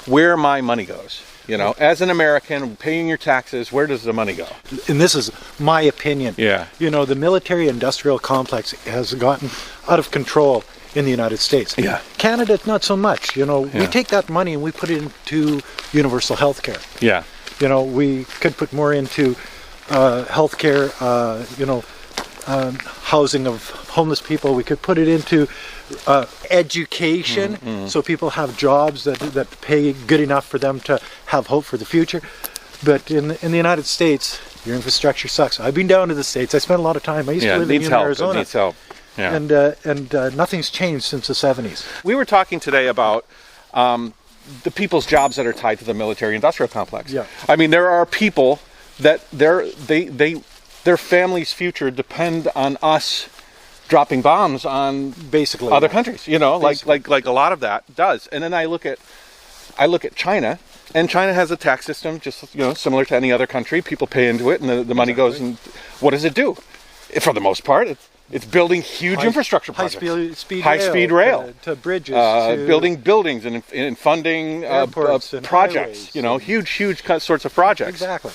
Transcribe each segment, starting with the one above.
where my money goes. You know, as an American, paying your taxes, where does the money go? And this is my opinion. Yeah. You know, the military-industrial complex has gotten out of control in the United States. Yeah. Canada, not so much. You know, we take that money and we put it into universal health care. Yeah. You know, we could put more into health care, housing of homeless people. We could put it into education, so people have jobs that pay good enough for them to have hope for the future. But in the United States, your infrastructure sucks. I've been down to the States. I spent a lot of time. I used to live in Arizona. It needs help. Yeah. And nothing's changed since the 70s. We were talking today about the people's jobs that are tied to the military-industrial complex. Yeah. I mean, there are people that their family's future depend on us dropping bombs on basically other countries. You know, like a lot of that does. And then I look at China, and China has a tax system just similar to any other country. People pay into it, and the money goes. And what does it do? For the most part, it's building huge infrastructure projects, high-speed rail to bridges, building buildings and funding airports and projects. highways, huge sorts of projects. Exactly.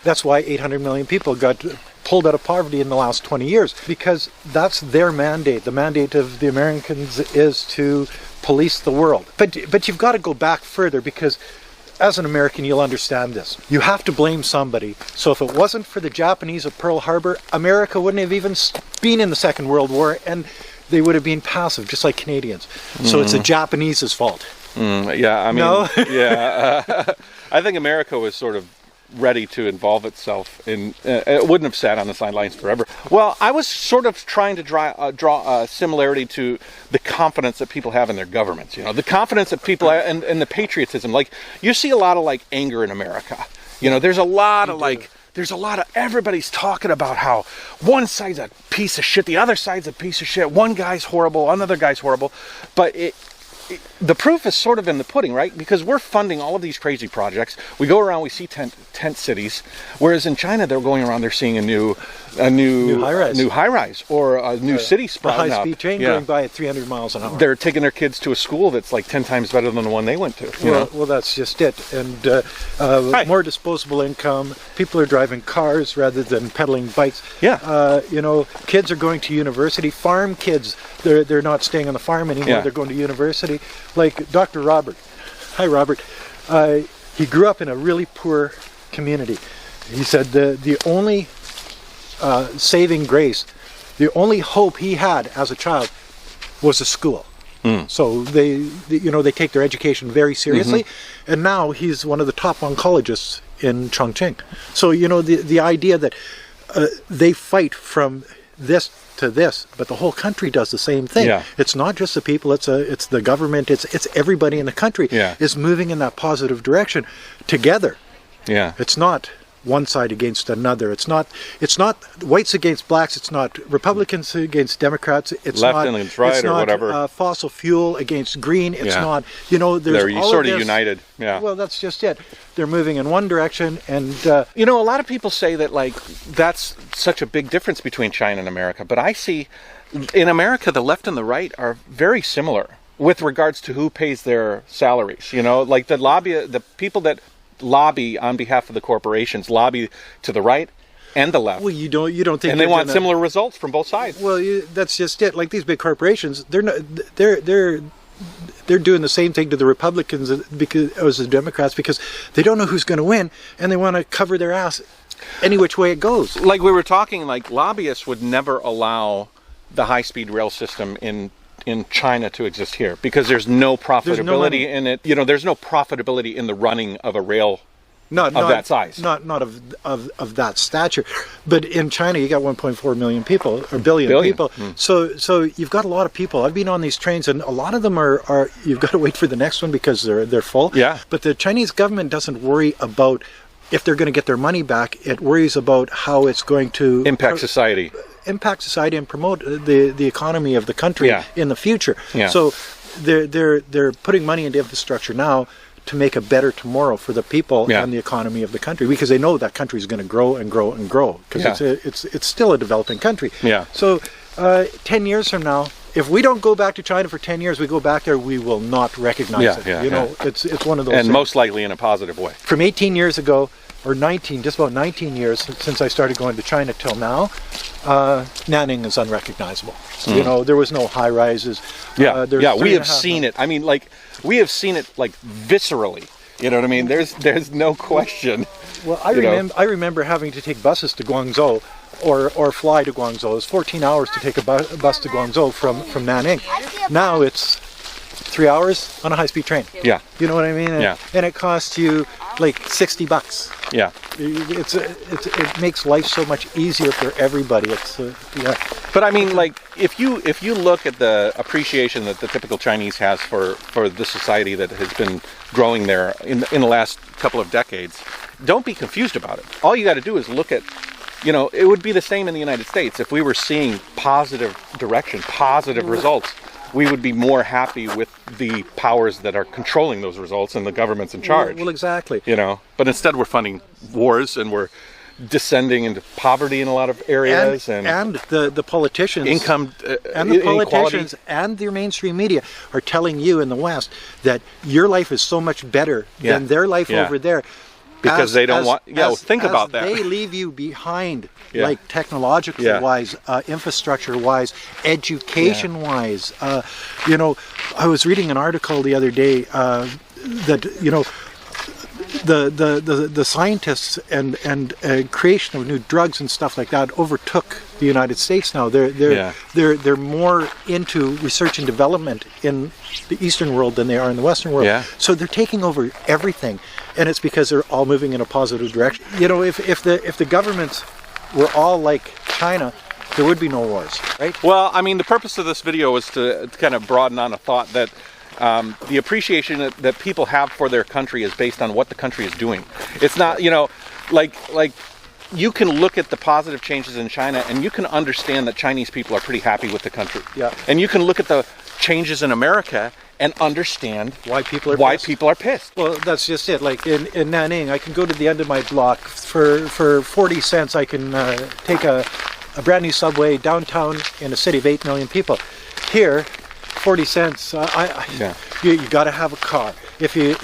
That's why 800 million people got pulled out of poverty in the last 20 years, because that's their mandate. The mandate of the Americans is to police the world. But you've got to go back further, because as an American, you'll understand this. You have to blame somebody. So if it wasn't for the Japanese at Pearl Harbor, America wouldn't have even been in the Second World War, and they would have been passive, just like Canadians. So it's the Japanese's fault. Yeah, I mean, no? Yeah. I think America was sort of ready to involve itself in. It wouldn't have sat on the sidelines forever. Well, I was sort of trying to draw a similarity to the confidence that people have in their governments. The confidence that people have, and the patriotism. Like, you see a lot of anger in America. There's a lot of everybody's talking about how one side's a piece of shit, the other side's a piece of shit. One guy's horrible, another guy's horrible, but the proof is sort of in the pudding, right? Because we're funding all of these crazy projects. We go around, we see tent cities, whereas in China they're going around, they're seeing a new high-rise or a new city sprouting up. A high-speed train going by at 300 miles an hour. They're taking their kids to a school that's like 10 times better than the one they went to. Well, that's just it. And more disposable income. People are driving cars rather than pedaling bikes. Yeah. Kids are going to university. Farm kids, they're not staying on the farm anymore. Yeah. They're going to university. Like Dr. Robert. Hi, Robert. He grew up in a really poor community. He said the only saving grace, the only hope he had as a child was a school. So they take their education very seriously, and now he's one of the top oncologists in Chongqing. So the idea that they fight from this to this, but the whole country does the same thing. Yeah. It's not just the people; it's the government. It's everybody in the country is moving in that positive direction together. Yeah, it's not one side against another. It's not whites against blacks. It's not Republicans against Democrats. It's left not against right, or whatever. Fossil fuel against green. It's not. There's they're all sort of of this. united. Yeah. Well, that's just it. They're moving in one direction, and a lot of people say that that's such a big difference between China and America. But I see, in America, the left and the right are very similar with regards to who pays their salaries. Like the people that lobby on behalf of the corporations lobby to the right and the left. Well, you don't think, and they want similar results from both sides. Well, that's just it. Like these big corporations, they're doing the same thing to the Republicans as the Democrats, because they don't know who's going to win, and they want to cover their ass any which way it goes. Like we were talking, lobbyists would never allow the high-speed rail system in China to exist here, because there's no profitability in it. There's no profitability in the running of a rail of that size. Not of that stature. But in China, you got 1.4 million people, or billion people. So you've got a lot of people. I've been on these trains, and a lot of them are you've got to wait for the next one because they're full. Yeah. But the Chinese government doesn't worry about if they're going to get their money back. It worries about how it's going to impact society and promote the economy of the country in the future. Yeah. So they're putting money into infrastructure now to make a better tomorrow for the people and the economy of the country, because they know that country is going to grow and grow and grow, because it's still a developing country. Yeah. So 10 years from now, if we don't go back to China for 10 years, we go back there, we will not recognize Yeah, it. yeah, you know, yeah. it's one of those And things. most likely in a positive way. From 18 years ago, or 19, just about 19 years since I started going to China till now, Nanning is unrecognizable. You know, there was no high rises. Yeah, there's yeah, we 3.5 have seen it. I mean, like, we have seen it, like, viscerally. You know what I mean? There's no question. Well, I remember having to take buses to Guangzhou or fly to Guangzhou. It was 14 hours to take a bus to Guangzou from Nanning. Now it's 3 hours on a high-speed train. Yeah, You know what I mean? And, Yeah. and it costs you like $60. yeah. It makes life so much easier for everybody. Yeah. But I mean, like, if you look at the appreciation that the typical Chinese has for the society that has been growing there in the last couple of decades, don't be confused about it. All you got to do is look at, you know, it would be the same in the United States if we were seeing positive direction, positive results. We would be more happy with the powers that are controlling those results and the governments in charge. Well, exactly. You know, but instead we're funding wars and we're descending into poverty in a lot of areas, and the politicians, income and the inequality. politicians and their mainstream media are telling you in the West that your life is so much better Yeah. than their life Yeah. over there. Because they don't want. Yeah, think about that. They leave you behind, Yeah. like technologically Yeah. wise, infrastructure wise, education wise. You know, I was reading an article the other day that, you know, the scientists and creation of new drugs and stuff like that overtook the United States now. They're more into research and development in the Eastern world than they are in the Western world. Yeah. So they're taking over everything, and it's because they're all moving in a positive direction. You know, if the governments were all like China, there would be no wars, right? Well, I mean, the purpose of this video was to kind of broaden on a thought that the appreciation that people have for their country is based on what the country is doing. It's not, you know, like you can look at the positive changes in China and you can understand that Chinese people are pretty happy with the country. Yeah. And you can look at the changes in America and understand Why people are pissed. people are pissed. Well, that's just it. Like in Nanning, I can go to the end of my block for 40 cents. I can take a brand new subway downtown in a city of 8 million people. Here, 40 cents. You got to have a car. If you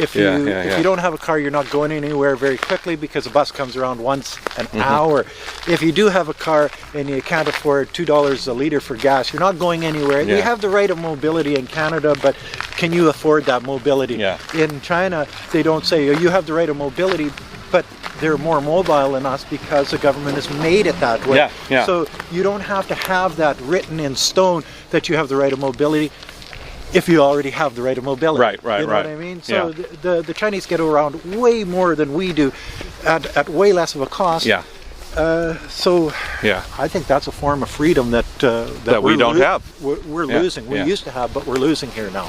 don't have a car, you're not going anywhere very quickly because the bus comes around once an hour. If you do have a car and you can't afford $2 a liter for gas, you're not going anywhere. Yeah. You have the right of mobility in Canada, but can you afford that mobility? Yeah. In China, they don't say you have the right of mobility, but they're more mobile than us because the government has made it that way. Yeah, yeah. So you don't have to have that written in stone that you have the right of mobility if you already have the right of mobility. Right, You know right. what I mean? So Yeah. the Chinese get around way more than we do at way less of a cost. Yeah. So Yeah. I think that's a form of freedom that we don't have. We're Yeah, losing. We yeah. used to have, but we're losing here now.